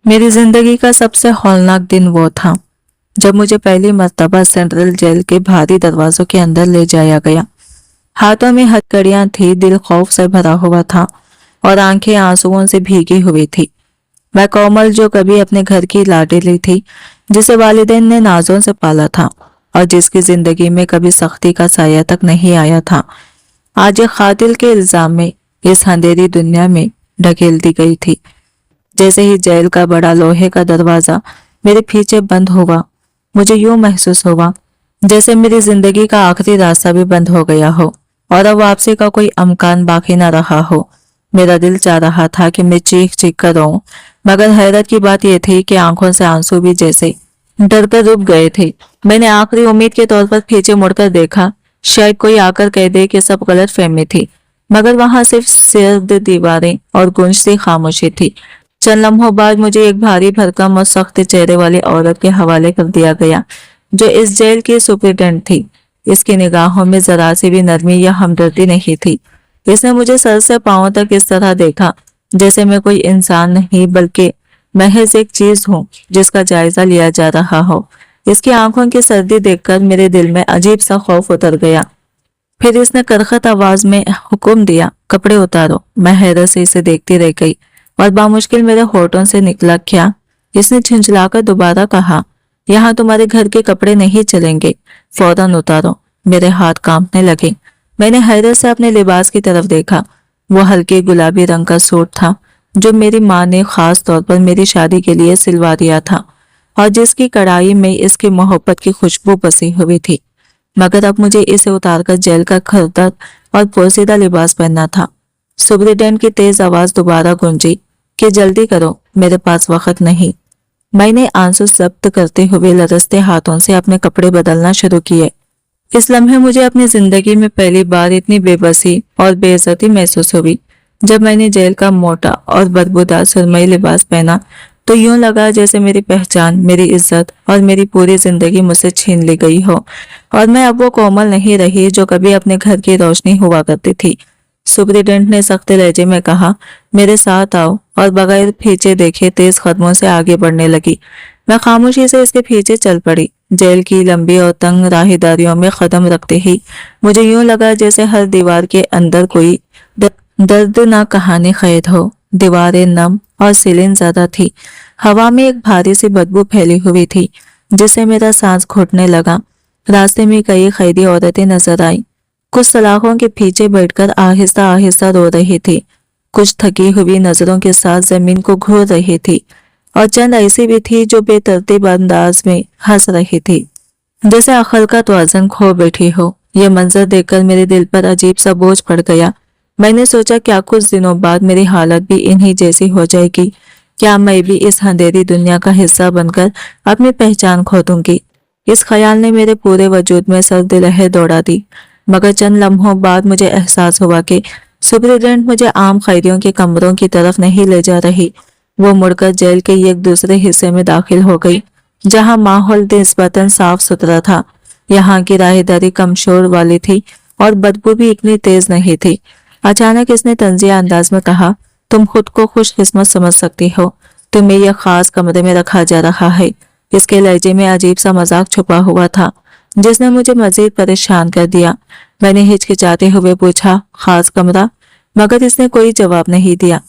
मेरी जिंदगी का सबसे हौलनाक दिन वो था जब मुझे पहली मर्तबा सेंट्रल जेल के भारी दरवाजों के अंदर ले जाया गया। हाथों में हथकड़ियां थी, दिल खौफ से भरा हुआ था और आंखें आंसुओं से भीगी हुई थी। मैं कोमल, जो कभी अपने घर की लाडली थी, जिसे वालिदैन ने नाजों से पाला था और जिसकी जिंदगी में कभी सख्ती का साया तक नहीं आया था, आज एक कातिल के इल्जाम में इस अंधेरी दुनिया में ढकेल दी गई थी। जैसे ही जेल का बड़ा लोहे का दरवाजा मेरे पीछे बंद हुआ, मुझे यूं महसूस हुआ जैसे मेरी जिंदगी का आखिरी रास्ता भी बंद हो गया हो और अब वापसी का कोई अमकान बाकी ना रहा हो। मेरा दिल चाह रहा था कि मैं चीख चीख कर रोऊं, मगर हैरत की बात यह थी कि आंखों से आंसू भी जैसे डर कर रुक गए थे। मैंने आखिरी उम्मीद के तौर पर पीछे मुड़कर देखा, शायद कोई आकर कह दे कि सब गलत फहमी थी, मगर वहां सिर्फ सर्द दीवारें और गूंजती खामोशी थी। चंद लम्हों बाद मुझे एक भारी भरकम और सख्त चेहरे वाली औरत के हवाले कर दिया गया, जो इस जेल की सुपरिटेंडेंट थी। इसकी निगाहों में जरा सी भी नरमी या हमदर्दी नहीं थी। इसने मुझे सर से पांव तक इस तरह देखा जैसे मैं कोई इंसान नहीं बल्कि महज एक चीज हूँ जिसका जायजा लिया जा रहा हो। इसकी आंखों की सर्दी देखकर मेरे दिल में अजीब सा खौफ उतर गया। फिर इसने करखत आवाज में हुक्म दिया, कपड़े उतारो। मैं हैरत से इसे देखती रह गई और बामुश्किल मेरे होठों से निकला, क्या? इसने झुंझलाकर दोबारा कहा, यहाँ तुम्हारे घर के कपड़े नहीं चलेंगे, फौरन उतारो। मेरे हाथ कांपने लगे। मैंने हैरत से अपने लिबास की तरफ देखा। वो हल्के गुलाबी रंग का सूट था जो मेरी माँ ने खास तौर पर मेरी शादी के लिए सिलवा दिया था और जिसकी कढ़ाई में इसकी मोहब्बत की खुशबू बसी हुई थी। मगर अब मुझे इसे उतारकर जेल का खरदर और पोसीदा लिबास पहनना था। सुपरिटेंडेंट की तेज आवाज दोबारा गूंजी कि जल्दी करो, मेरे पास वक्त नहीं। मैंने आंसू जब्त करते हुए लरसते हाथों से अपने कपड़े बदलना शुरू किए। इस लम्हे मुझे अपनी जिंदगी में पहली बार इतनी बेबसी और बेइज्जती महसूस हुई। जब मैंने जेल का मोटा और बदबूदार सुरमई लिबास पहना तो यूं लगा जैसे मेरी पहचान, मेरी इज्जत और मेरी पूरी जिंदगी मुझसे छीन ली गई हो और मैं अब वो कोमल नहीं रही जो कभी अपने घर की रोशनी हुआ करती थी। सुपरिटेंडेंट ने सख्त लहजे में कहा, मेरे साथ आओ, और बगैर पीछे देखे तेज कदमों से आगे बढ़ने लगी। मैं खामोशी से इसके पीछे चल पड़ी। जेल की लंबी और तंग राहदारियों में कदम रखते ही मुझे यूं लगा जैसे हर दीवार के अंदर कोई दर्दनाक कहानी कैद हो। दीवारें नम और सीलिंग ज्यादा थी। हवा में एक भारी सी बदबू फैली हुई थी जिससे मेरा सांस घुटने लगा। रास्ते में कई कैदी औरतें नजर आई। कुछ सलाखों के पीछे बैठकर आहिस्ता आहिस्ता रो रही थी, कुछ थकी हुई नजरों के साथ जमीन को घूर रही थी और चंद ऐसी भी थी जो बेतरतीब अंदाज में हंस रही थी जैसे अक्ल का तवाज़ुन खो बैठी हो। यह मंजर देखकर मेरे दिल पर अजीब सा बोझ पड़ गया। मैंने सोचा, क्या कुछ दिनों बाद मेरी हालत भी इन्हीं जैसी हो जाएगी? क्या मैं भी इस अंधेरी दुनिया का हिस्सा बनकर अपनी पहचान खो दूंगी? इस ख्याल ने मेरे पूरे वजूद में सर्द लहर दौड़ा दी। मगर चंद लम्हों बाद मुझे एहसास हुआ कि सुपरिटेंडेंट मुझे आम कैदियों के कमरों की तरफ नहीं ले जा रही। वो मुड़कर जेल के एक दूसरे हिस्से में दाखिल हो गई जहां माहौल निस्बतन साफ सुथरा था। यहाँ की राहदारी कम शोर वाली थी और बदबू भी इतनी तेज नहीं थी। अचानक इसने तंजिया अंदाज में कहा, तुम खुद को खुशकिस्मत समझ सकती हो, तुम्हें यह खास कमरे में रखा जा रहा है। इसके लहजे में अजीब सा मजाक छुपा हुआ था जिसने मुझे मजीद परेशान कर दिया। मैंने हिचकिचाते हुए पूछा, खास कमरा? मगर इसने कोई जवाब नहीं दिया।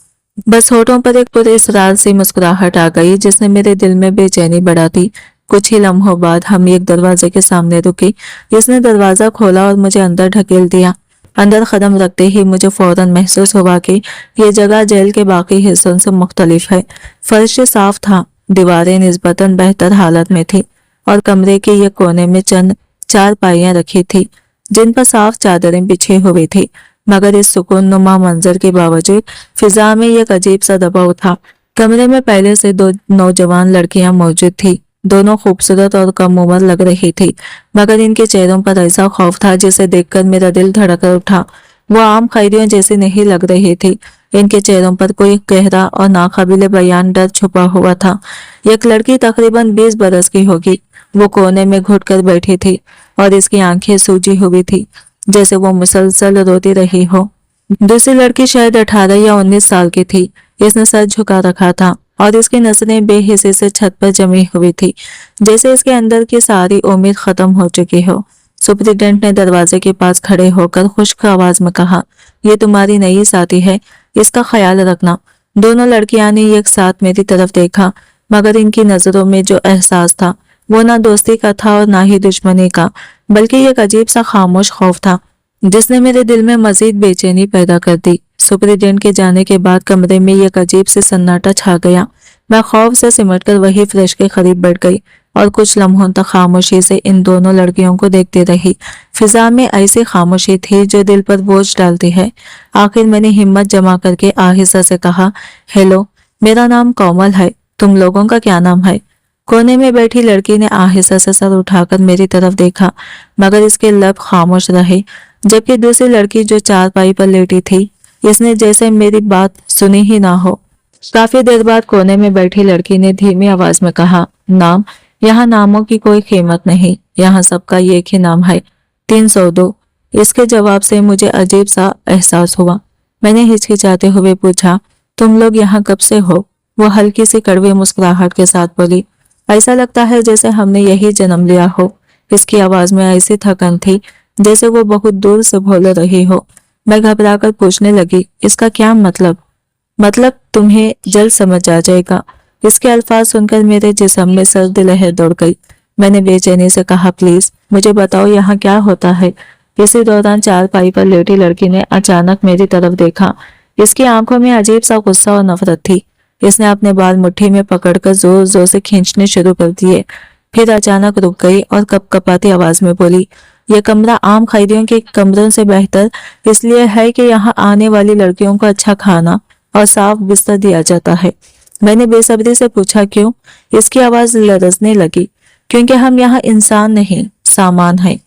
बस होठों पर एक पुरस्रार सी मुस्कुराहट आ गई जिसने मेरे दिल में बेचैनी बढ़ा दी। कुछ ही लम्हों बाद हम एक दरवाजे के सामने रुके। इसने दरवाजा खोला और मुझे अंदर ढकेल दिया। अंदर कदम रखते ही मुझे फौरन महसूस हुआ कि ये जगह जेल के बाकी हिस्सों से मुख्तलिफ है। फर्श साफ था, दीवारें निस्बतन बेहतर हालत में थी और कमरे के एक कोने में चंद चारपाइयां रखी थी जिन पर साफ चादरें बिछी हुई थी। मगर इस सुकून नुमा मंजर के बावजूद फिजा में एक अजीब सा दबाव था। कमरे में पहले से दो नौजवान लड़कियां मौजूद थी। दोनों खूबसूरत और कम उम्र लग रही थी, मगर इनके चेहरों पर ऐसा खौफ था जिसे देखकर मेरा दिल धड़क उठा। वो आम कैदियों जैसी नहीं लग रही थी। इनके चेहरों पर कोई गहरा और नाकाबिले बयान डर छुपा हुआ था। एक लड़की तकरीबन 20 बरस की होगी। वो कोने में घुटकर बैठी थी और इसकी आंखें सूजी हुई थी जैसे वो मुसलसल रोती रही हो। दूसरी लड़की शायद 18 या 19 साल की थी। इसने सर झुका रखा था और इसकी नजरें बेहिसी से छत पर जमी हुई थी, जैसे इसके अंदर की सारी उम्मीद खत्म हो चुकी हो। सुपरिटेंडेंट ने दरवाजे के पास खड़े होकर खुश्क आवाज में कहा, ये तुम्हारी नई साथी है, इसका ख्याल रखना। दोनों लड़कियां ने एक साथ मेरी तरफ देखा, मगर इनकी नजरों में जो एहसास था वो ना दोस्ती का था और ना ही दुश्मनी का, बल्कि एक अजीब सा खामोश खौफ था जिसने मेरे दिल में मजीद बेचैनी पैदा कर दी। सुपरिटेंडेंट के जाने के बाद कमरे में एक अजीब से सन्नाटा छा गया। मैं खौफ से सिमटकर वही फ्रिज के करीब बैठ गई और कुछ लम्हों तक खामोशी से इन दोनों लड़कियों को देखती रही। फिजा में ऐसी खामोशी थी जो दिल पर बोझ डालती है। आखिर मैंने हिम्मत जमा करके आहिस्ता से कहा, हेलो, मेरा नाम कोमल है, तुम लोगों का क्या नाम है? कोने में बैठी लड़की ने आहिस्ता से सर उठाकर मेरी तरफ देखा, मगर इसके लब खामोश रहे, जबकि दूसरी लड़की जो चारपाई पर लेटी थी, इसने जैसे मेरी बात सुनी ही ना हो। काफी देर बाद कोने में बैठी लड़की ने धीमी आवाज में कहा, नाम? यहाँ नामों की कोई कीमत नहीं, यहाँ सबका एक ही नाम है, 302। इसके जवाब से मुझे अजीब सा एहसास हुआ। मैंने हिचकिचाते हुए पूछा, तुम लोग यहाँ कब से हो? वो हल्की सी कड़वी मुस्कुराहट के साथ बोली, ऐसा लगता है जैसे हमने यही जन्म लिया हो। इसकी आवाज में ऐसी थकन थी जैसे वो बहुत दूर से बोल रही हो। मैं घबराकर पूछने लगी, इसका क्या मतलब? मतलब तुम्हें जल्द समझ आ जाएगा। इसके अल्फाज सुनकर मेरे जिस्म में सर्द लहर दौड़ गई। मैंने बेचैनी से कहा, प्लीज मुझे बताओ यहाँ क्या होता है। इसी दौरान चारपाई पर लेटी लड़की ने अचानक मेरी तरफ देखा। इसकी आंखों में अजीब सा गुस्सा और नफरत थी। इसने अपने बाल मुट्ठी में पकड़कर जोर जोर से खींचने शुरू कर दिए। फिर अचानक रुक गई और कपकपाती आवाज में बोली, यह कमरा आम खैदियों के कमरों से बेहतर इसलिए है कि यहाँ आने वाली लड़कियों को अच्छा खाना और साफ बिस्तर दिया जाता है। मैंने बेसब्री से पूछा, क्यों? इसकी आवाज लरजने लगी, क्योंकि हम यहाँ इंसान नहीं, सामान है।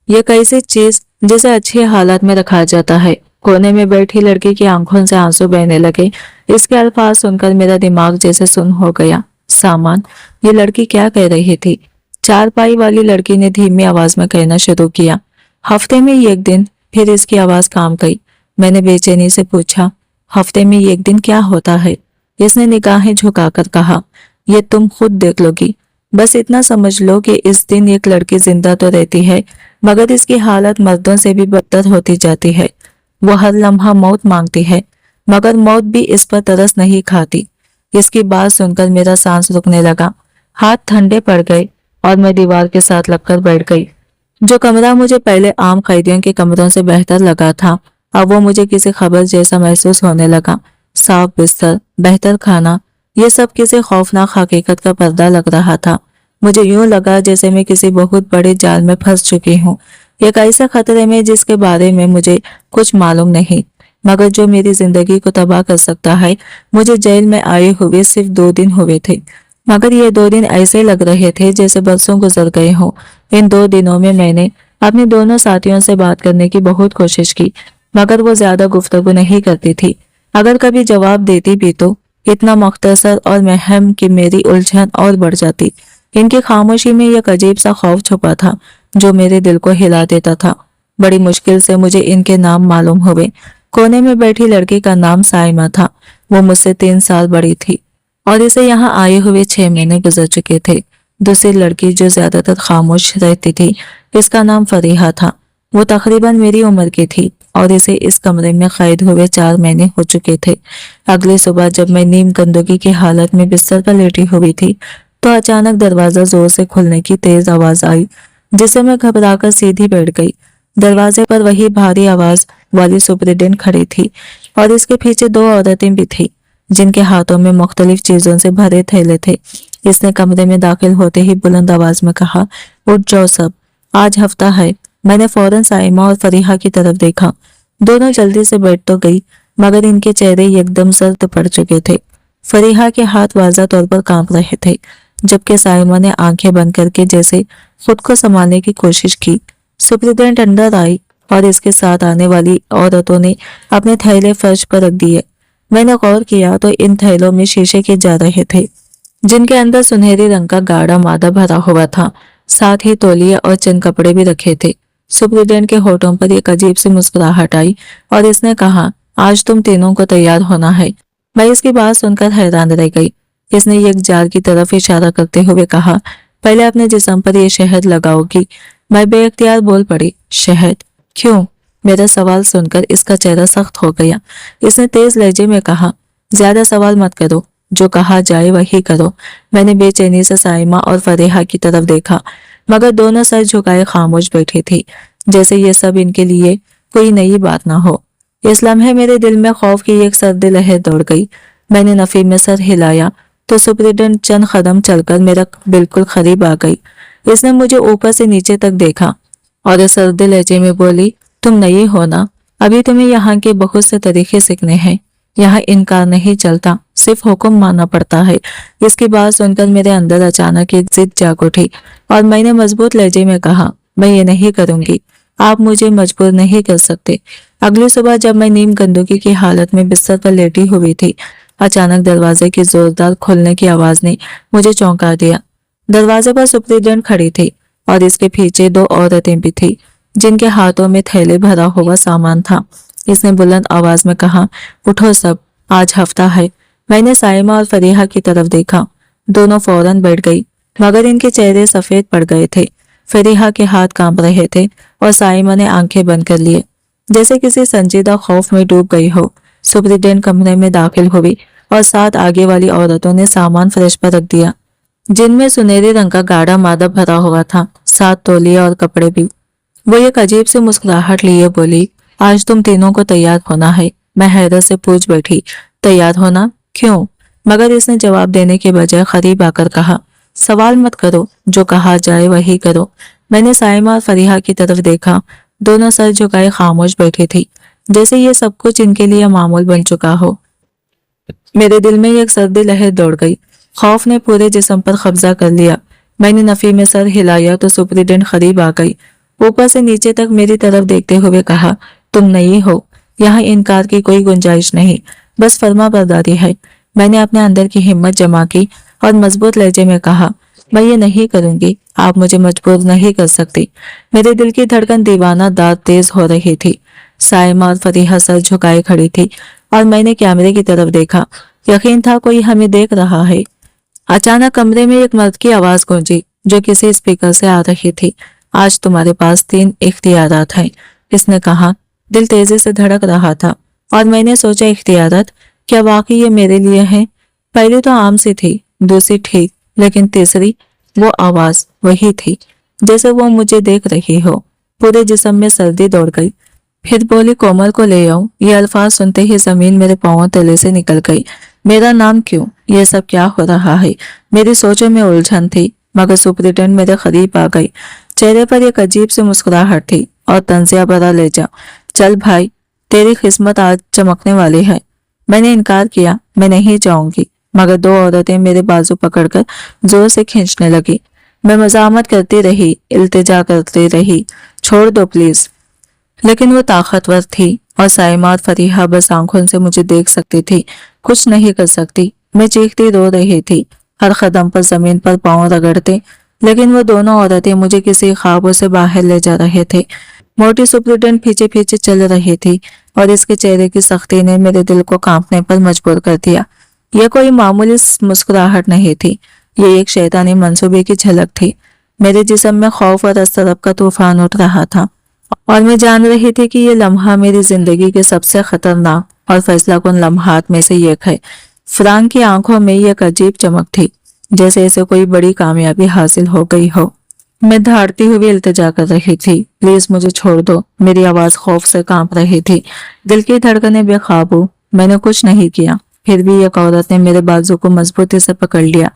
ये कैसी चीज जिसे अच्छी हालत में रखा जाता है। कोने में बैठी लड़की की आंखों से आंसू बहने लगे। इसके अल्फाज सुनकर मेरा दिमाग जैसे सुन्न हो गया। सामान? ये लड़की क्या कह रही थी? चारपाई वाली लड़की ने धीमी आवाज में कहना शुरू किया। हफ्ते में एक दिन। फिर इसकी आवाज काम गई। मैंने बेचैनी से पूछा, हफ्ते में एक दिन क्या होता है? इसने निगाहें झुकाकर कहा, ये तुम खुद देख लोगी। बस इतना समझ लो कि इस दिन एक लड़की जिंदा तो रहती है, मगर इसकी हालत मर्दों से भी बदतर होती जाती है। वो हर लम्हा मौत मांगती है, मगर मौत भी इस पर तरस नहीं खाती। इसकी बात सुनकर मेरा सांस रुकने लगा, हाथ ठंडे पड़ गए और मैं दीवार के साथ लगकर बैठ गई। जो कमरा मुझे पहले आम कैदियों के कमरों से बेहतर लगा था, अब वो मुझे किसी खबर जैसा महसूस होने लगा। साफ बिस्तर, बेहतर खाना, ये सब किसी खौफनाक हकीकत का पर्दा लग रहा था। मुझे यूं लगा जैसे मैं किसी बहुत बड़े जाल में फंस चुकी हूँ, एक ऐसे खतरे में जिसके बारे में मुझे कुछ मालूम नहीं, मगर जो मेरी जिंदगी को तबाह कर सकता है। मुझे जेल में आए हुए सिर्फ 2 दिन हुए थे, मगर ये 2 दिन ऐसे लग रहे थे जैसे बरसों गुजर गए हों। इन 2 दिनों में मैंने अपने दोनों साथियों से बात करने की बहुत कोशिश की, मगर वो ज्यादा गुफ्तगू नहीं करती थी। अगर कभी जवाब देती भी तो इतना मुख्तसर और महम कि मेरी उलझन और बढ़ जाती। इनकी खामोशी में एक अजीब सा खौफ छुपा था जो मेरे दिल को हिला देता था। बड़ी मुश्किल से मुझे इनके नाम मालूम हुए। कोने में बैठी लड़की का नाम साइमा था। वो मुझसे 3 साल बड़ी थी और इसे यहाँ आए हुए 6 महीने गुजर चुके थे। दूसरी लड़की जो ज्यादातर खामोश रहती थी, इसका नाम फरीहा था। वो तकरीबन मेरी उम्र की थी और इसे इस कमरे में कैद हुए 4 महीने हो चुके थे। अगली सुबह जब मैं नीम गंदगी की हालत में बिस्तर पर लेटी हुई थी, तो अचानक दरवाजा जोर से खुलने की तेज आवाज आई, जिसे मैं घबराकर सीधी बैठ गई। दरवाजे पर वही भारी आवाज वाली सुपरिटेंडेंट खड़ी थी और इसके पीछे 2 औरतें भी थी, जिनके हाथों में मुख्तलिफ चीजों से भरे थैले थे। इसने कमरे में दाखिल होते ही बुलंद आवाज में कहा, उठ जाओ सब, आज हफ्ता है। मैंने फौरन साइमा और फरीहा की तरफ देखा। दोनों जल्दी से बैठ तो गई, मगर इनके चेहरे एकदम सर्द पड़ चुके थे। फरीहा के हाथ वाज़ा तौर पर कांप रहे थे, जबकि साइमा ने आंखें बंद करके जैसे खुद को संभालने की कोशिश की। सुपरिटेंडेंट अंदर आई और इसके साथ आने वाली औरतों ने अपने थैले फर्श पर रख दिए। मैंने गौर किया तो इन थैलों में शीशे के जा रहे थे, जिनके अंदर सुनहरे रंग का गाढ़ा मादा भरा हुआ था। साथ ही तौलिए और चंद कपड़े भी रखे थे। सुपरिटेंडेंट के होठों पर एक अजीब सी मुस्कुराहट आई और इसने कहा, आज तुम तीनों को तैयार होना है। मैं इसकी बात सुनकर हैरान रह गई। इसने एक जार की तरफ इशारा करते हुए कहा, पहले अपने जिस्म पर यह शहद लगाओगी। मैं बेइख्तियार बोल पड़ी, शहद? क्यों? मेरा सवाल सुनकर इसका चेहरा सख्त हो गया। इसने तेज लहजे में कहा, ज्यादा सवाल मत करो, जो कहा जाए वही करो। मैंने बेचैनी से साइमा और फरीहा की तरफ देखा, मगर दोनों सर झुकाए खामोश बैठी थी, जैसे ये सब इनके लिए कोई नई बात ना हो। इस लम्हे मेरे दिल में खौफ की एक सर्द लहर दौड़ गई। मैंने नफी में सर हिलाया तो सुपरिटेंडेंट चंद कदम चलकर मेरा बिल्कुल करीब आ गई। इसने मुझे ऊपर से नीचे तक देखा और इस सर्द लहजे में बोली, तुम नई हो ना, अभी तुम्हें यहाँ के बहुत से तरीके सीखने हैं। यहाँ इनकार नहीं चलता, सिर्फ हुक्म मानना पड़ता है। इसकी बात सुनकर मेरे अंदर अचानक एक जिद जाग उठी और मैंने मजबूत लहजे में कहा, मैं ये नहीं करूंगी, आप मुझे मजबूर नहीं कर सकते। अगली सुबह जब मैं नीम गंदगी की हालत में बिस्तर पर लेटी हुई थी, अचानक दरवाजे की जोरदार खुलने की आवाज ने मुझे चौंका दिया। दरवाजे पर सुपरिटेंडेंट खड़ी थी और इसके पीछे दो औरतें भी थी, जिनके हाथों में थैले भरा हुआ सामान था। इसने बुलंद आवाज में कहा, उठो सब, आज हफ्ता है। मैंने साइमा और फरीहा की तरफ देखा। दोनों फौरन बैठ गई, मगर इनके चेहरे सफेद पड़ गए थे। फरीहा के हाथ कांप रहे थे और साइमा ने आंखें बंद कर लिए, जैसे किसी संजीदा खौफ में डूब गई हो। सुपरिटेंडेंट कमरे में दाखिल हुई और साथ आगे वाली औरतों ने सामान फर्श पर रख दिया, जिनमें सुनहरे रंग का गाढ़ा मादक भरा हुआ था, साथ तौलिया और कपड़े भी। वो एक अजीब सी मुस्कुराहट लिए बोली, आज तुम तीनों को तैयार होना है। मैं हैरत से पूछ बैठी, तैयार होना? क्यों? मगर इसने जवाब देने के बजाय करीब आकर कहा, सवाल मत करो, जो कहा जाए वही करो। मैंने साइमा और फरीहा की तरफ देखा। दोनों सर झुकाए खामोश बैठी थी, जैसे ये सब कुछ इनके लिए मामूल बन चुका हो। मेरे दिल में एक सर्दी लहर दौड़ गई। खौफ ने पूरे जिस्म पर कब्जा कर लिया। मैंने नफी में सर हिलाया तो सुपरिटेंडेंट करीब आ गई। ऊपर से नीचे तक मेरी तरफ देखते हुए कहा, तुम नहीं हो, यहाँ इनकार की कोई गुंजाइश नहीं, बस फर्मा बरदारी है। मैंने अपने अंदर की हिम्मत जमा की और मजबूत लहजे में कहा, मैं ये नहीं करूंगी, आप मुझे मजबूर नहीं कर सकती। मेरे दिल की धड़कन दीवाना दाद तेज हो रही थी। साइमा और फरीहा सर झुकाए खड़ी थी और मैंने कैमरे की तरफ देखा। यकीन था कोई हमें देख रहा है। अचानक कमरे में एक मर्द की आवाज गूंजी, जो किसी स्पीकर से आ रही थी। आज तुम्हारे पास 3 इख्तियारात हैं, इसने कहा। दिल तेजी से धड़क रहा था और मैंने सोचा, इख्तियारात? क्या वाकई ये मेरे लिए है? पहली तो आम सी थी, दूसरी ठीक, लेकिन तीसरी? वो आवाज वही थी, जैसे वो मुझे देख रही हो। पूरे जिस्म में सर्दी दौड़ गई। फिर बोली, कोमल को ले आओ। ये अल्फाज सुनते ही जमीन मेरे पांवों तले से निकल गई। मेरा नाम क्यों? ये सब क्या हो रहा है? मेरी सोचों में उलझन थी, मगर सुपरिटेंडेंट मेरे करीब आ गई। चेहरे पर एक अजीब सी मुस्कुराहट थी और तंजिया भरा लहजा। चल भाई, तेरी किस्मत आज चमकने वाली है। मैंने इनकार किया, मैं नहीं जाऊंगी, मगर दो औरतें मेरे बाजू पकड़कर जोर से खींचने लगी। मैं मजामत करती रही, इल्तिजा करती रही, छोड़ दो प्लीज। लेकिन वो ताकतवर थी और साइमा और फरीहा बस आंखों से मुझे देख सकती थी, कुछ नहीं कर सकती। मैं चीखती रो रही थी, हर कदम पर जमीन पर पांव रगड़ते, लेकिन वो दोनों औरतें मुझे किसी ख्वाबों से बाहर ले जा रहे थे। मोटी सुपरिटेंडेंट पीछे पीछे चल रही थी और इसके चेहरे की सख्ती ने मेरे दिल को कांपने पर मजबूर कर दिया। यह कोई मामूली मुस्कुराहट नहीं थी, ये एक शैतानी मंसूबे की झलक थी। मेरे जिस्म में खौफ और अस्तरब का तूफान उठ रहा था और मैं जान रही थी कि ये लम्हा मेरी जिंदगी के सबसे खतरनाक और फैसलाकुन लम्हात में से एक है। फ्रांक की आंखों में एक अजीब चमक थी, जैसे इसे कोई बड़ी कामयाबी हासिल हो गई हो। मैं धाड़ती हुई इल्तिजा कर रही थी, प्लीज मुझे छोड़ दो। मेरी आवाज खौफ से कांप रही थी, दिल की धड़कनें बेकाबू। मैंने कुछ नहीं किया, फिर भी एक औरत ने मेरे बाजू को मजबूती से पकड़ लिया।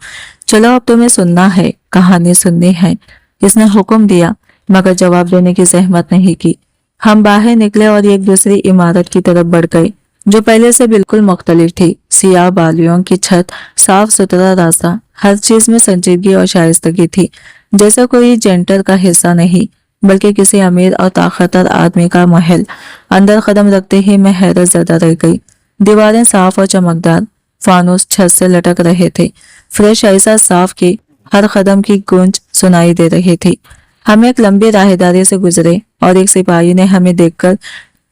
चलो अब तुम्हें सुनना है, कहानी सुननी है, इसने हुक्म दिया, मगर जवाब देने की जहमत नहीं की। हम बाहर निकले और एक दूसरी इमारत की तरफ बढ़ गए, जो पहले से बिल्कुल मुख्तलिफ थी। सियाह बालियों की छत, साफ सुथरा रास्ता, हर चीज में संजीदगी और शाइस्तगी थी, जैसा कोई जेंटर का हिस्सा नहीं, बल्कि किसी अमीर और ताकतवर आदमी का महल। अंदर कदम रखते ही मैं हैरत ज़दा रह गई। दीवारें साफ और चमकदार, फानूस छत से लटक रहे थे। फ्रेश ऐसा साफ कि हर कदम की गूंज सुनाई दे रही थी। हम एक लंबी राहदारी से गुजरे और एक सिपाही ने हमें देखकर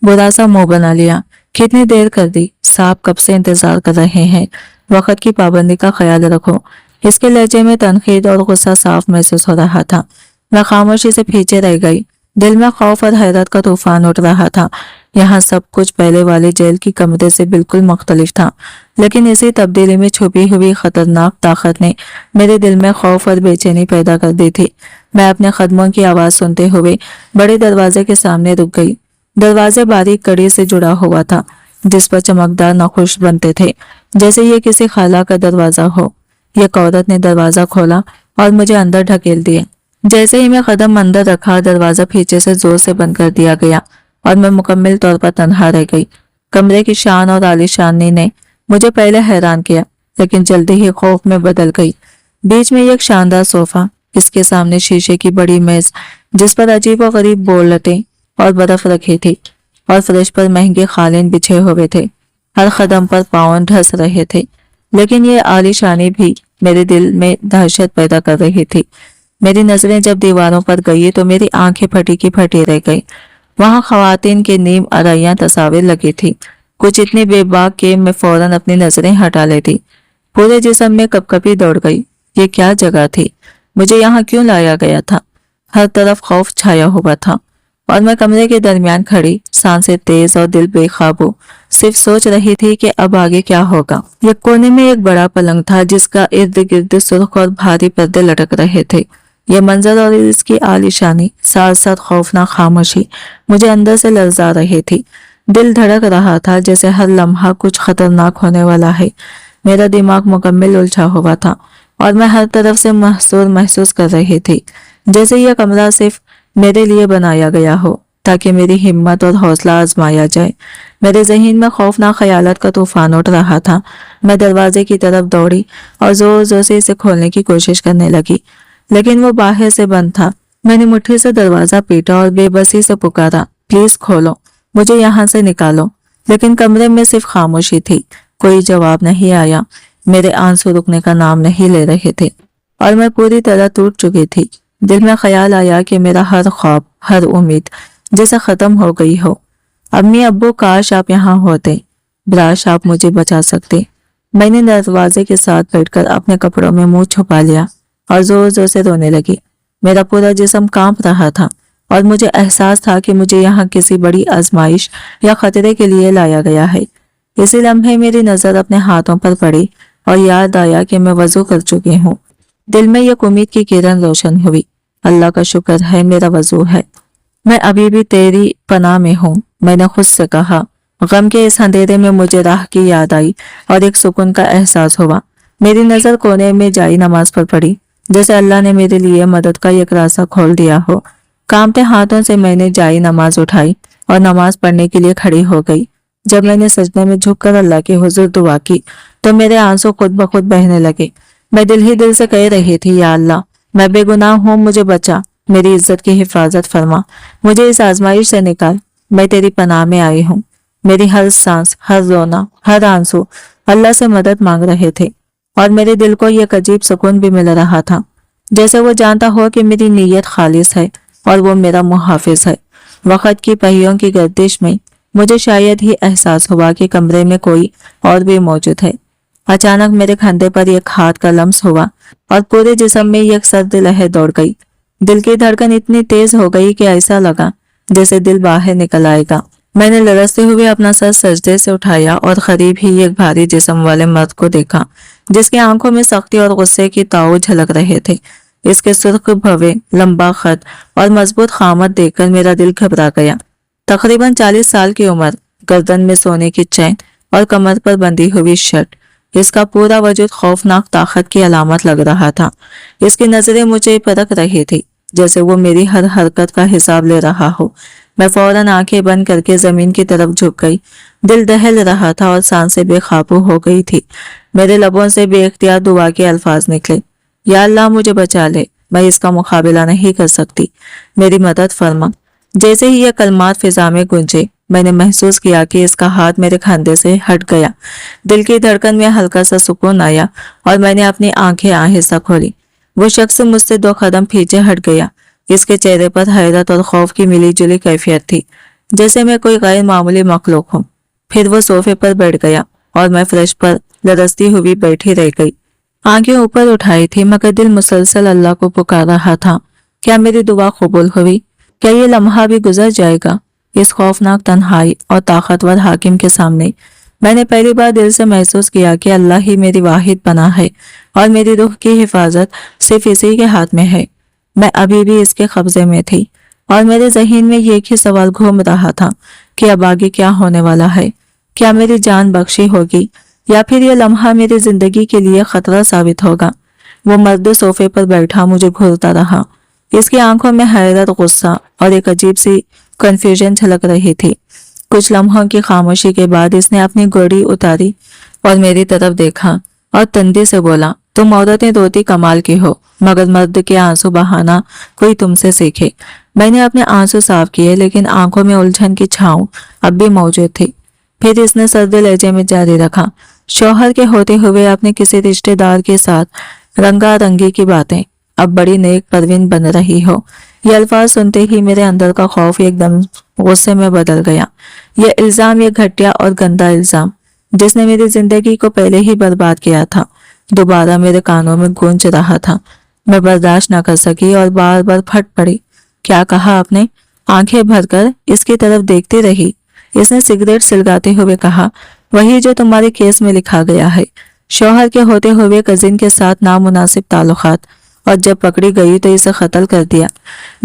बुरा सा मुंह बना लिया। कितनी देर कर दी, साहब कब से इंतजार कर रहे हैं, वक्त की पाबंदी का ख्याल रखो। इसके लहजे में तनकीद और गुस्सा साफ महसूस हो रहा था। मैं खामोशी से पीछे रह गई। दिल में खौफ और हैरत का तूफान उठ रहा था। यहाँ सब कुछ पहले वाले जेल की कमरे से बिल्कुल मुख्तलिफ था, लेकिन इसी तब्दीली में छुपी हुई खतरनाक ताकत ने मेरे दिल में खौफ और बेचैनी पैदा कर दी थी। मैं अपने कदमों की आवाज सुनते हुए बड़े दरवाजे के सामने रुक गई। दरवाजे बारीक कड़ी से जुड़ा हुआ था, जिस पर चमकदार नक्श बनते थे, जैसे ये किसी खाला का दरवाजा हो। एक औरत ने दरवाजा खोला और मुझे अंदर ढकेल दिया। जैसे ही मैं कदम अंदर रखा, दरवाजा पीछे से जोर से बंद कर दिया गया और मैं मुकम्मल तौर पर तन्हा रह गई। कमरे की शान और आलीशानी ने मुझे पहले हैरान किया, लेकिन जल्दी ही खौफ में बदल गई। बीच में एक शानदार सोफा, इसके सामने शीशे की बड़ी मेज जिस पर अजीब और गरीब बोलटें और बर्फ रखी थी, और फर्श पर महंगे कालीन बिछे हुए थे। हर कदम पर पाँव ढस रहे थे, लेकिन ये आलीशानी भी मेरे दिल में दहशत पैदा कर रही थी। मेरी नजरें जब दीवारों पर गई तो मेरी आंखें फटी की फटी रह गई। वहां खवातीन के नीम अरैया तस्वीर लगी थी, कुछ इतनी बेबाक कि मैं फौरन अपनी नजरें हटा लेती। पूरे जिस्म में कपकपी दौड़ गई। ये क्या जगह थी? मुझे यहाँ क्यों लाया गया था? हर तरफ खौफ छाया हुआ था और मैं कमरे के दरमियान खड़ी, सांसें तेज और दिल बेकाबू, सिर्फ सोच रही थी कि अब आगे क्या होगा। एक कोने में एक बड़ा पलंग था, जिसका इर्द गिर्द सुर्ख और भारी पर्दे लटक रहे थे। यह मंजर और इसकी आलीशानी, साथ साथ खौफनाक खामोशी मुझे अंदर से लर्जा रही थी। दिल धड़क रहा था, जैसे हर लम्हा कुछ खतरनाक होने वाला है। मेरा दिमाग मुकम्मल उलझा हुआ था और मैं हर तरफ से महसूर महसूस कर रही थी, जैसे यह कमरा सिर्फ मेरे लिए बनाया गया हो, ताकि मेरी हिम्मत और हौसला आजमाया जाए। मेरे जहन में खौफनाक ख्यालात का तूफान उठ रहा था। मैं दरवाजे की तरफ दौड़ी और जोर जोर से इसे खोलने की कोशिश करने लगी, लेकिन वो बाहर से बंद था। मैंने मुट्ठी से दरवाजा पीटा और बेबसी से पुकारा, प्लीज खोलो, मुझे यहाँ से निकालो। लेकिन कमरे में सिर्फ खामोशी थी, कोई जवाब नहीं आया। मेरे आंसू रुकने का नाम नहीं ले रहे थे और मैं पूरी तरह टूट चुकी थी। दिल में ख्याल आया कि मेरा हर ख्वाब, हर उम्मीद जैसे खत्म हो गई हो। अम्मी अब्बू, काश आप यहाँ होते, ब्राश आप मुझे बचा सकते। मैंने दरवाजे के साथ बैठकर अपने कपड़ों में मुंह छुपा लिया और जोर जोर से रोने लगी। मेरा पूरा जिस्म कांप रहा था और मुझे एहसास था कि मुझे यहाँ किसी बड़ी आजमाइश या खतरे के लिए लाया गया है। इसी लम्हे मेरी नजर अपने हाथों पर पड़ी और याद आया कि मैं वजू कर चुकी हूँ। दिल में एक उम्मीद की किरण रोशन हुई। अल्लाह का शुक्र है, मेरा वजू है, मैं अभी भी तेरी पनाह में हूँ, मैंने खुद से कहा। गम के इस अंधेरे में मुझे राह की याद आई और एक सुकून का एहसास हुआ। मेरी नजर कोने में जाई नमाज पर पड़ी, जैसे अल्लाह ने मेरे लिए मदद का एक रास्ता खोल दिया हो। कांपते हाथों से मैंने जाई नमाज उठाई और नमाज पढ़ने के लिए खड़ी हो गई। जब मैंने सजदे में झुककर अल्लाह के हुजूर दुआ की तो मेरे आंसू खुद ब खुद बहने लगे। मैं दिल ही दिल से कह रही थी, या अल्लाह, मैं बेगुनाह हूँ, मुझे बचा, मेरी इज्जत की हिफाजत फरमा, मुझे इस आजमाइश से निकाल। मैं तेरी पनाह में आई हूँ। मेरी हर सांस, हर रोना, हर आंसू अल्लाह से मदद मांग रहे थे और मेरे दिल को एक अजीब सुकून भी मिल रहा था, जैसे वो जानता हो कि मेरी नीयत खालिस है और वो मेरा मुहाफिज है। वक्त की पहियों की गर्दिश में मुझे शायद ही एहसास हुआ कि कमरे में कोई और भी मौजूद है। अचानक मेरे कंधे पर एक हाथ का लम्स हुआ और पूरे जिस्म में एक सर्द लहर दौड़ गई। दिल की धड़कन इतनी तेज हो गई कि ऐसा लगा जैसे दिल बाहर निकल आएगा। मैंने लरसते हुए अपना सर सजदे से उठाया और करीब ही एक भारी जिस्म वाले मर्द को देखा, जिसकी आंखों में सख्ती और गुस्से की ताऊ झलक रहे थे। इसके सुर्ख भवे, लंबा खत और मजबूत खामत देखकर मेरा दिल घबरा गया। तकरीबन 40 साल की उम्र, गर्दन में सोने की चैन और कमर पर बंधी हुई शर्ट, इसका पूरा वजूद खौफनाक ताकत की अलामत लग रहा था। इसकी नजरें मुझे परख रही थी, जैसे वो मेरी हर हरकत का हिसाब ले रहा हो। मैं फौरन आंखें बंद करके जमीन की तरफ झुक गई। दिल दहल रहा था और सांसें बेकाबू हो गई थी। मेरे लबों से बेख्तियार दुआ के अल्फाज निकले, या अल्लाह, मुझे बचा ले, मैं इसका मुकाबला नहीं कर सकती, मेरी मदद फरमा। जैसे ही ये कलमात फिजा में गूंजे, मैंने महसूस किया कि इसका हाथ मेरे कंधे से हट गया। दिल की धड़कन में हल्का सा सुकून आया और मैंने अपनी आंखें आहिस्ता खोली। वो शख्स मुझसे 2 कदम पीछे हट गया। इसके चेहरे पर हैरत और खौफ की मिली जुली कैफियत थी, जैसे मैं कोई गैर मामूली मखलूक हूँ। फिर वो सोफे पर बैठ गया और मैं फर्श पर लरसती हुई बैठी रह गई। आंखें ऊपर उठाई थी मगर दिल मुसलसल अल्लाह को पुकार रहा था। क्या मेरी दुआ कबूल हुई? क्या ये लम्हा भी गुजर जाएगा? इस खौफनाक तन्हाई और ताकतवर हाकिम के सामने मैंने पहली बार दिल से महसूस किया कि अल्लाह ही मेरी वाहिद पनाह है और मेरी रूह की हिफाजत सिर्फ इसी के हाथ में है। मैं अभी भी इसके कब्जे में थी और मेरे जहन में ये एक ही सवाल घूम रहा था कि अब आगे क्या होने वाला है। क्या मेरी जान बख्शी होगी या फिर यह लम्हा मेरी जिंदगी के लिए खतरा साबित होगा? वो मर्द सोफे पर बैठा मुझे घूरता रहा। इसकी आंखों में हैरत, गुस्सा और एक अजीब सी कंफ्यूजन झलक रही थी। कुछ लम्हों की खामोशी के बाद इसने अपनी घड़ी उतारी और मेरी तरफ देखा और तंदी से बोला, तुम औरतें रोती कमाल की हो मगर मर्द के आंसू बहाना कोई तुमसे सीखे। मैंने अपने आंसू साफ किए लेकिन आंखों में उलझन की छांव अब भी मौजूद थी। फिर इसने सर्द लहजे में जारी रखा, शौहर के होते हुए अपने किसी रिश्तेदार के साथ रंगारंगी की बातें, अब बड़ी नेक परवीन बन रही हो। ये अल्फाज सुनते ही मेरे अंदर का खौफ एकदम गुस्से में बदल गया। यह इल्जाम, यह घटिया और गंदा इल्जाम जिसने मेरी जिंदगी को पहले ही बर्बाद किया था, दोबारा मेरे कानों में गूंज रहा था। मैं बर्दाश्त न कर सकी और बार बार फट पड़ी। क्या कहा आपने? आंखें भरकर इसकी तरफ देखती रही। इसने सिगरेट सुलगाते हुए कहा, वही जो तुम्हारे केस में लिखा गया है, शौहर के होते हुए कजिन के साथ नामुनासिब ताल्लुकात, और जब पकड़ी गई तो इसे कत्ल कर दिया।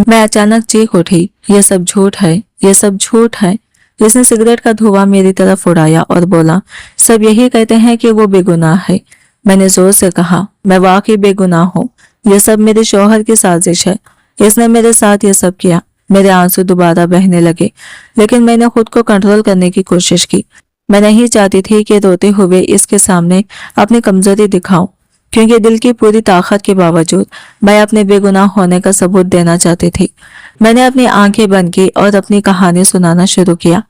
मैं अचानक चीख उठी, ये सब झूठ है, ये सब झूठ है। इसने सिगरेट का धुआं मेरी तरफ उड़ाया और बोला, सब यही कहते हैं कि वो बेगुनाह है। मैंने जोर से कहा, मैं वाकई बेगुनाह हूँ, ये सब मेरे शौहर की साजिश है, इसने मेरे साथ ये सब किया। मेरे आंसू दोबारा बहने लगे लेकिन मैंने खुद को कंट्रोल करने की कोशिश की। मैं नहीं चाहती थी कि रोते हुए इसके सामने अपनी कमजोरी दिखाऊं, क्योंकि दिल की पूरी ताकत के बावजूद मैं अपने बेगुनाह होने का सबूत देना चाहती थी। मैंने अपनी आंखें बंद की और अपनी कहानी सुनाना शुरू किया।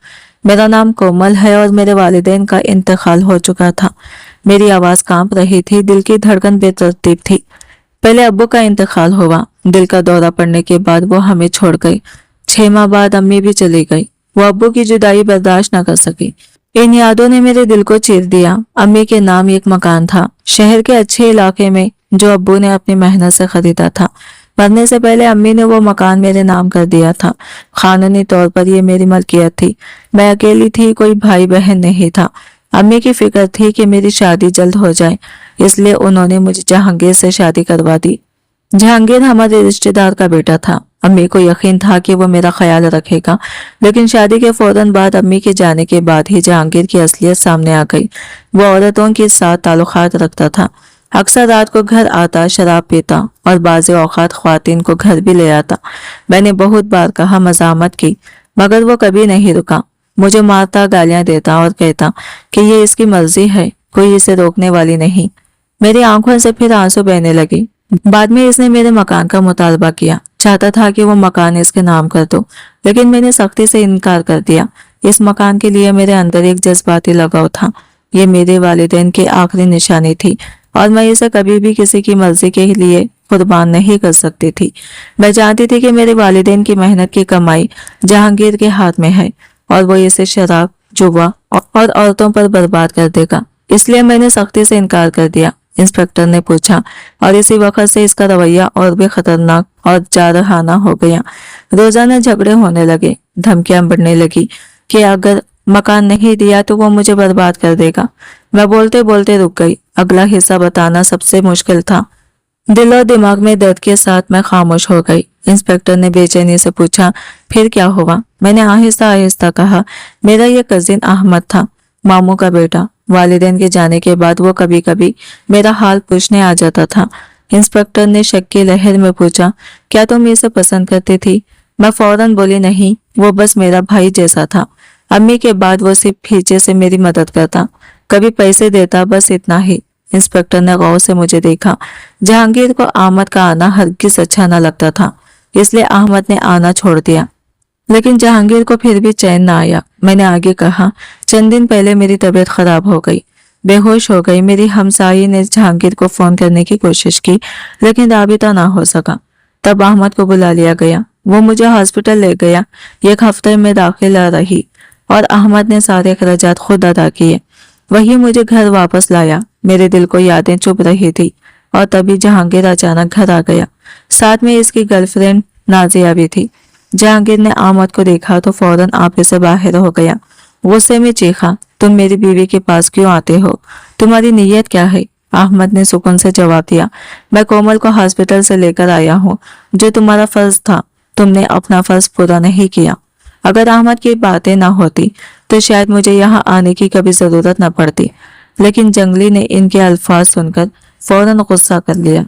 मेरा नाम कोमल है और मेरे वालिदैन का इंतकाल हो चुका था। मेरी आवाज कांप रही थी, दिल की धड़कन बेतरतीब थी। पहले अब्बू का इंतकाल हुआ, दिल का दौरा पड़ने के बाद वो हमें छोड़ गई। 6 माह बाद अम्मी भी चली गई। वो अब्बू की जुदाई बर्दाश्त न कर सकी। इन यादों ने मेरे दिल को चीर दिया। अम्मी के नाम एक मकान था शहर के अच्छे इलाके में जो अब्बू ने अपनी मेहनत से खरीदा था। मरने से पहले अम्मी ने वो मकान मेरे नाम कर दिया था। कानूनी तौर पर ये मेरी मलकियत थी। मैं अकेली थी, कोई भाई बहन नहीं था। अम्मी की फिक्र थी कि मेरी शादी जल्द हो जाए, इसलिए उन्होंने मुझे जहांगीर से शादी करवा दी। जहांगीर हमारे रिश्तेदार का बेटा था। अम्मी को यकीन था कि वो मेरा ख्याल रखेगा, लेकिन शादी के फौरन बाद अम्मी के जाने के बाद ही जहांगीर की असलियत सामने आ गई। वो औरतों के साथ ताल्लुकात रखता था। अक्सर रात को घर आता, शराब पीता और बाज़ औक़ात ख्वातीन को घर भी ले आता। मैंने बहुत बार कहा, मज़ामत की, मगर वो कभी नहीं रुका। मुझे मारता, गालियां देता और कहता कि ये इसकी मर्जी है, कोई इसे रोकने वाली नहीं। मेरी आंखों से फिर आंसू बहने लगे। बाद में इसने मेरे मकान का मुतालबा किया, चाहता था कि वो मकान इसके नाम कर दो, लेकिन मैंने सख्ती से इनकार कर दिया। इस मकान के लिए मेरे अंदर एक जज्बाती लगाव था। ये मेरे वालिदैन की आखिरी निशानी थी और मैं इसे कभी भी किसी की मर्जी के लिए कुर्बान नहीं कर सकती थी। मैं जानती थी कि मेरे वालिदैन की मेहनत की कमाई जहांगीर के हाथ में है और वो इसे शराब, जुआ और औरतों पर बर्बाद कर देगा, इसलिए मैंने सख्ती से इनकार कर दिया। इंस्पेक्टर ने पूछा और इसी वक्त से इसका रवैया और भी खतरनाक और जारहाना हो गया। रोजाना झगड़े होने लगे, धमकियां बढ़ने लगी कि अगर मकान नहीं दिया तो वो मुझे बर्बाद कर देगा। मैं बोलते बोलते रुक गई। अगला हिस्सा बताना सबसे मुश्किल था। दिल और दिमाग में दर्द के साथ मैं खामोश हो गई। इंस्पेक्टर ने बेचैनी से पूछा, फिर क्या हुआ? मैंने आहिस्ता आहिस्ता कहा, मेरा ये कजिन अहमद था, मामू का बेटा। वालिदैन के जाने के बाद वो कभी कभी मेरा हाल पूछने आ जाता था। इंस्पेक्टर ने शक की लहर में पूछा, क्या तुम इसे पसंद करती थी? मैं फौरन बोली, नहीं, वो बस मेरा भाई जैसा था। अम्मी के बाद वो सिर्फ पीछे से मेरी मदद करता, कभी पैसे देता, बस इतना ही। इंस्पेक्टर ने गौर से मुझे देखा। जहांगीर को अहमद का आना हरगिज अच्छा न लगता था, इसलिए अहमद ने आना छोड़ दिया, लेकिन जहांगीर को फिर भी चैन न आया। मैंने आगे कहा, चंद दिन पहले मेरी तबीयत खराब हो गई, बेहोश हो गई। मेरी हमसाई ने जहांगीर को फोन करने की कोशिश की, लेकिन राबिता ना हो सका। तब अहमद को बुला लिया गया। वो मुझे हॉस्पिटल ले गया। 1 हफ्ते में दाखिल रही और अहमद ने सारे अखराजात खुद अदा किए। वही मुझे घर वापस लाया। मेरे दिल को यादें चुभ रही थी और तभी जहांगीर अचानक घर आ गया। साथ में इसकी गर्लफ्रेंड नाजिया भी थी। जहांगीर ने अहमद को देखा तो फौरन आपे से बाहर हो गया। गुस्से में चीखा, तुम मेरी बीवी के पास क्यों आते हो? तुम्हारी नीयत क्या है? अहमद ने सुकून से जवाब दिया, मैं कोमल को हॉस्पिटल से लेकर आया हूँ। जो तुम्हारा फर्ज था, तुमने अपना फर्ज पूरा नहीं किया। अगर अहमद की बातें ना होती तो शायद मुझे यहाँ आने की कभी जरूरत न पड़ती, लेकिन जंगली ने इनके अल्फाज सुनकर फौरन गुस्सा कर लिया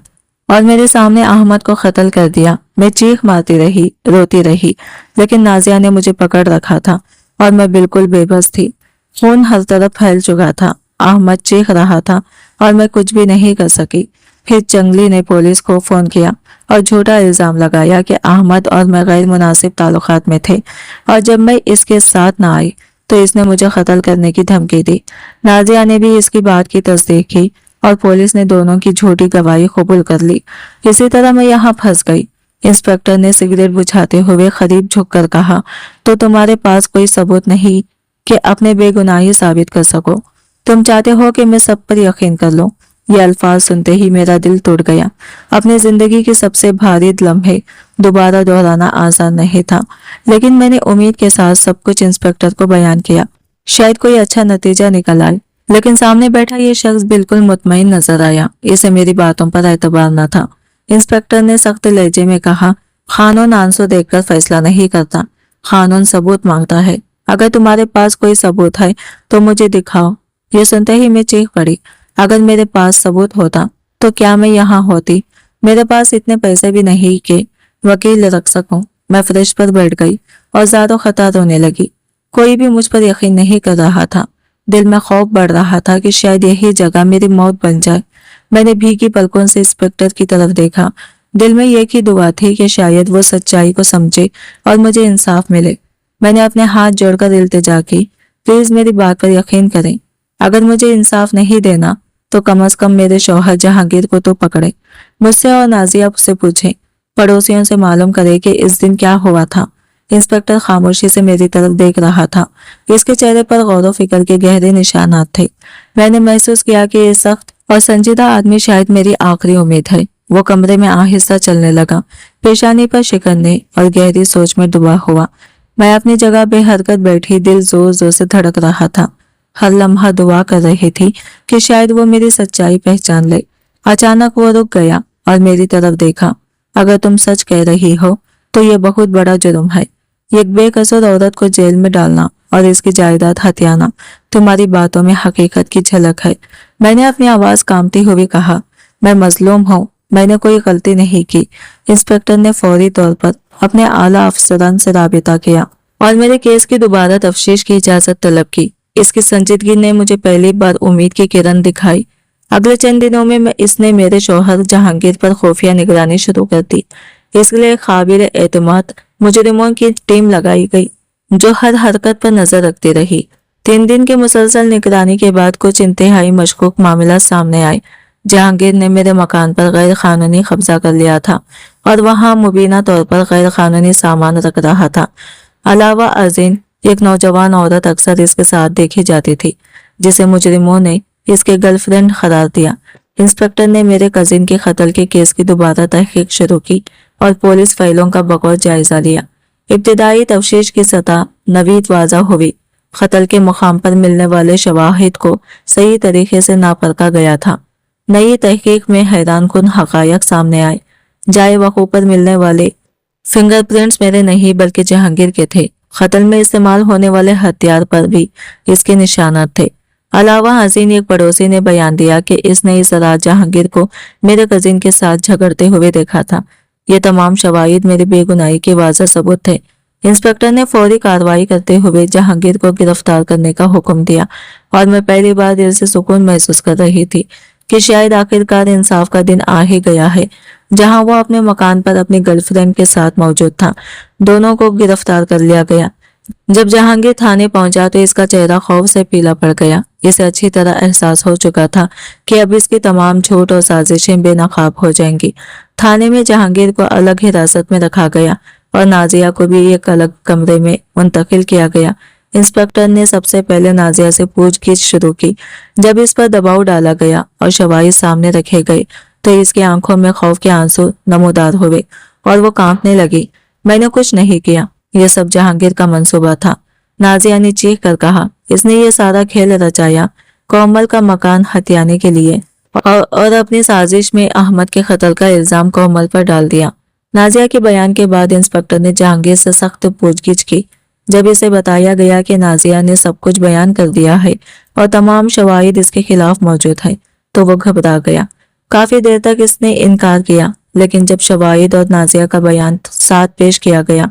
और मेरे सामने अहमद को कत्ल कर दिया। मैं चीख मारती रही, रोती रही, लेकिन नाजिया ने मुझे पकड़ रखा था और मैं बिल्कुल बेबस थी। खून हर तरफ फैल चुका था। अहमद चीख रहा था और मैं कुछ भी नहीं कर सकी। फिर जंगली ने पुलिस को फोन किया और झूठा इल्जाम लगाया कि अहमद और मैं गैर मुनासिब ताल्लुकात में थे और जब मैं इसके साथ ना आई तो इसने मुझे कत्ल करने की धमकी दी। नाजिया ने भी इसकी बात की तस्दीक की और पुलिस ने दोनों की झूठी गवाही कबूल कर ली। इसी तरह मैं यहाँ फंस गई। इंस्पेक्टर ने सिगरेट बुझाते हुए करीब झुककर कहा, तो तुम्हारे पास कोई सबूत नहीं कि अपने बेगुनाही साबित कर सको? तुम चाहते हो कि मैं सब पर यकीन कर लूं? ये अल्फाज सुनते ही मेरा दिल टूट गया। अपनी जिंदगी के सबसे भारी लम्हे दोबारा दोहराना आसान नहीं था, लेकिन मैंने उम्मीद के साथ सब कुछ इंस्पेक्टर को बयान किया। शायद कोई अच्छा नतीजा निकल आए, लेकिन सामने बैठा ये शख्स बिल्कुल मुतमईन नजर आया। इसे मेरी बातों पर एतबार न था। इंस्पेक्टर ने सख्त लहजे में कहा, कानून आंसू देखकर फैसला नहीं करता, कानून सबूत मांगता है। अगर तुम्हारे पास कोई सबूत है तो मुझे दिखाओ। ये सुनते ही मैं चीख पड़ी। अगर मेरे पास सबूत होता तो क्या मैं यहाँ होती? मेरे पास इतने पैसे भी नहीं कि वकील रख सकूं। मैं फर्श पर बैठ गई और ज़ारो खता रोने लगी। कोई भी मुझ पर यकीन नहीं कर रहा था। दिल में खौफ बढ़ रहा था कि शायद यही जगह मेरी मौत बन जाए। मैंने भीगी पलकों से इंस्पेक्टर की तरफ देखा। दिल में एक ही दुआ थी कि शायद वो सच्चाई को समझे और मुझे इंसाफ मिले। मैंने अपने हाथ जोड़कर इल्तिजा की, प्लीज मेरी बात पर यकीन करें। अगर मुझे इंसाफ नहीं देना तो कम से कम मेरे शौहर जहांगीर को तो पकड़े। मुझसे और नाजिया से पूछे, पड़ोसियों से मालूम करे कि इस दिन क्या हुआ था। इंस्पेक्टर खामोशी से मेरी तरफ देख रहा था। इसके चेहरे पर गौर फिक्र के गहरे निशानात थे। मैंने महसूस किया कि ये सख्त और संजीदा आदमी शायद मेरी आखिरी उम्मीद है। वो कमरे में आहिस्ता चलने लगा, पेशानी पर शिकने और गहरी सोच में डूबा हुआ। मैं अपनी जगह बेहरकत बैठी, दिल जोर जोर से धड़क रहा था। हर लम्हा दुआ कर रही थी कि शायद वो मेरी सच्चाई पहचान ले। अचानक वो रुक गया और मेरी तरफ देखा। अगर तुम सच कह रही हो तो ये बहुत बड़ा जुर्म है। एक बेकसूर औरत को जेल में डालना और इसकी जायदाद हथियाना तुम्हारी बातों में हकीकत की झलक है। मैंने अपनी आवाज कांपती हुई कहा, मैं मजलूम हूँ, मैंने कोई गलती नहीं की। इंस्पेक्टर ने फौरी तौर पर अपने आला अफसरान से राबिता किया और मेरे केस की दोबारा तफ्तीश की इजाजत तलब की। इसकी संजीदगी ने मुझे पहली बार उम्मीद की किरण दिखाई। अगले चंद दिनों में इसने मेरे शौहर जहांगीर पर खुफिया निगरानी शुरू कर दी। इसके लिए काबिल एतमाद मुजरिमों की टीम लगाई गई जो हर हरकत पर नजर रखती रही। 3 दिन की मुसलसल निगरानी के बाद कुछ इंतहाई मशकूक मामला सामने आए। जहांगीर ने मेरे मकान पर गैर कानूनी कब्जा कर लिया था और वहां मुबीना तौर पर गैर कानूनी सामान रख रहा था। अलावा अजीन एक नौजवान औरत अक्सर इसके साथ देखी जाती थी, जिसे मुजरिमों ने इसके गर्लफ्रेंड करार दिया। इंस्पेक्टर ने मेरे कजिन के कत्ल के केस की दोबारा तहकीक शुरू की और पुलिस फाइलों का बगौर जायजा लिया। इब्तिदाई तफ्तीश की सतह नवीद वाज़ा हुई। कत्ल के मुकाम पर मिलने वाले शवाहिद को सही तरीके से ना परखा गया था। नई तहकीक में हैरान कुन हकायक सामने आए। जाए वकूफ पर मिलने वाले फिंगरप्रिंट्स मेरे नहीं बल्कि जहांगीर के थे। कत्ल में इस्तेमाल होने वाले हथियार पर भी इसके निशानात थे। अलावा हसीन एक पड़ोसी ने बयान दिया कि इसने इस रात जहांगीर को मेरे कजिन के साथ झगड़ते हुए देखा था। ये तमाम शवाहिद मेरी बेगुनाही के वाज़ह सबूत थे। इंस्पेक्टर ने फौरी कार्रवाई करते हुए जहांगीर को गिरफ्तार करने का हुक्म दिया और मैं पहली बार दिल से सुकून महसूस कर रही थी कि शायद आखिरकार इंसाफ का दिन आ ही गया है। जहां वो अपने मकान पर अपनी गर्लफ्रेंड के साथ मौजूद था, दोनों को गिरफ्तार कर लिया गया। जब जहांगीर थाने पहुंचा तो इसका चेहरा खौफ से पीला पड़ गया। इसे अच्छी तरह एहसास हो चुका था कि अब इसकी तमाम झूठ और साजिशें बेनकाब हो जाएंगी। थाने में जहांगीर को अलग हिरासत में रखा गया और नाजिया को भी एक अलग कमरे में मुंतकिल किया गया। इंस्पेक्टर ने सबसे पहले नाजिया से पूछगिछ शुरू की। जब इस पर दबाव डाला गया और शवाहिद सामने रखे गए तो इसकी आंखों में खौफ के आंसू नमूदार हुए और वो कांपने लगी। मैंने कुछ नहीं किया, यह सब जहांगीर का मंसूबा था। नाजिया ने चीख कर कहा, इसने ये सारा खेल रचाया कोमल का मकान हथियाने के लिए और अपनी साजिश में अहमद के कत्ल का इल्जाम कोमल पर डाल दिया। नाजिया के बयान के बाद इंस्पेक्टर ने जहांगीर से सख्त पूछगिछ की। जब इसे बताया गया कि नाजिया ने सब कुछ बयान कर दिया है और तमाम शवाहिद इसके खिलाफ मौजूद है तो वो घबरा गया। काफी देर तक इसने इनकार किया, लेकिन जब शवाहिद और नाजिया का बयान साथ पेश किया गया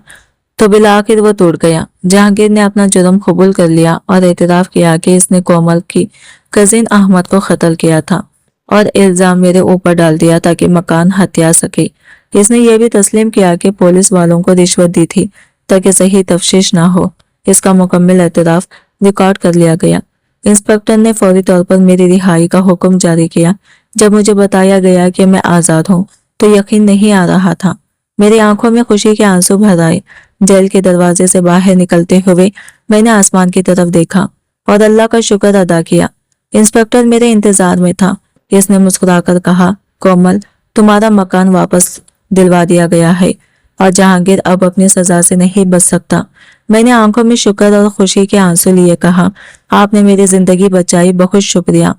तो बिलाखिर वो टूट गया। जहांगीर ने अपना जुर्म कबूल कर लिया और एतराफ किया कि इसने कोमल की कजिन अहमद को कत्ल किया था और इल्जाम मेरे ऊपर डाल दिया ताकि मकान हत्या सके। इसने यह भी तस्लीम किया कि पुलिस वालों को रिश्वत दी थी ताकि सही तफ्तीश ना हो। इसका मुकम्मल एतराफ रिकॉर्ड कर लिया गया। इंस्पेक्टर ने फौरी तौर पर मेरी रिहाई का हुक्म जारी किया। जब मुझे बताया गया कि मैं आजाद हूँ तो यकीन नहीं आ रहा था। मेरी आंखों में खुशी के आंसू भर आए। जेल के दरवाजे से बाहर निकलते हुए मैंने आसमान की तरफ देखा और अल्लाह का शुक्र अदा किया। इंस्पेक्टर मेरे इंतजार में था। इसने मुस्कुराकर कहा, कोमल, तुम्हारा मकान वापस दिलवा दिया गया है और जहांगीर अब अपनी सजा से नहीं बच सकता। मैंने आंखों में शुक्र और खुशी के आंसू लिए कहा, आपने मेरी जिंदगी बचाई, बहुत शुक्रिया।